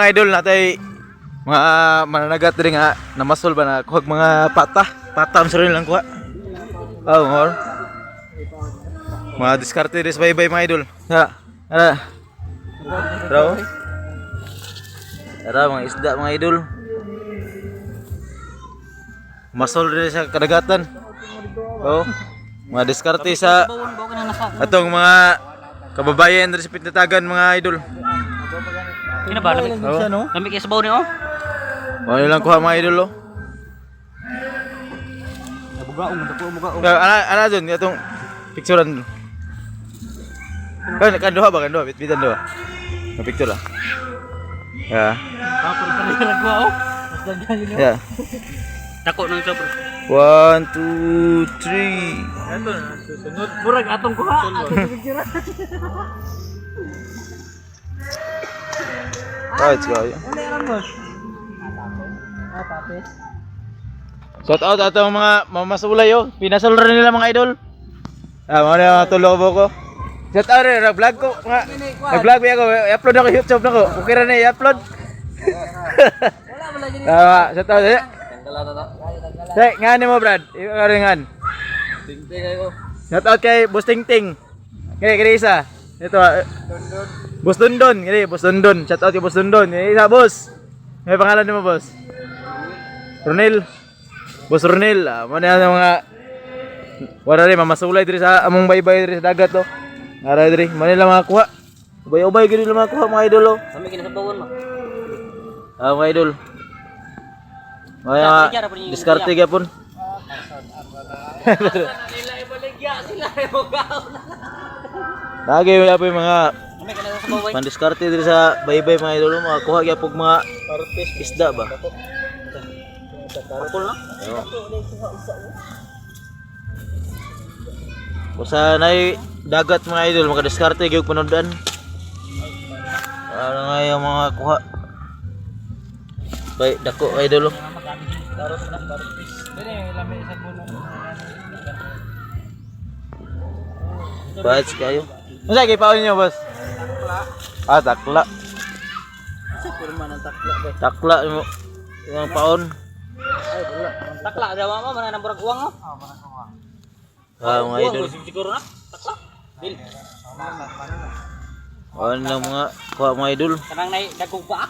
mga idol natay mga mananagat diri nga namasol ba na kuhag mga pata ang sarili lang kuha. Oh, more. Mga diskarte dis bye-bye mga idol. Ha. Ara. Tara. Tara mga isda mga idol. Masol rin sa kadagatan. Oh. Mga diskarte sa atong mga kababayan rin sa Pitatagan mga idol. Kina ba? Lamig kaya sa baw niyo? Ano lang kuha mga idol oh. Bugaong. Ana dun, itong picturean. Kanduha ba? Kanduha? Bitbitan doha. Ang picture lah. Ya. Ya. Tako nang sobra. 1, 2, 3. Ato na, susunod. Murag atong kuha. Let's go. Shout out atong mga mamasulay oh. Pinasol rin nila mga idol. Mga tulobo ko. Shout out rin, nag-vlog ko. Nag-vlog ba ako? I-upload ako YouTube na ko. Okay rin na i-upload. Shout out. Say, ngani mo Brad? Ikaw rin ngan. Tingting ako. Shout out kay Boss Tingting. Kay isa. Ito. Boss Dundon. Boss Dundon. Shout out kay Boss Dundon. Isa boss. May pangalan mo boss? Ronel. Boss Ronel. Mana yung mga wala rin mamasulay diri sa among baybay diri sa dagat to. Ara diri, manila mga kuha. Ubay-ubay gid nila mga kuha mga idol oh. Sami kini sa bawon mo. Mga idol. Mga diskarte gyapon. Nila ibaligya sila ibugaw. Lagi wala pa yung mga Sami kini sa bawon. pandiskarte diri sa baybay mga idol mga kuha gyapon mga isda ba. Pakul na. Kusa nay dagat mga idol makadiskarte gyud panodan. Ano nga yung mga kuha. Bay dako idol. Bats kayo. Ano sa kipaon niyo boss? Takla. Takla mo. Yung paon. Takla daw mo mana nang burag uwang mo. Mga idol. Siguro na. Takla. Bil. Ano mga kuha mga idol. Kanang nay dagog pa.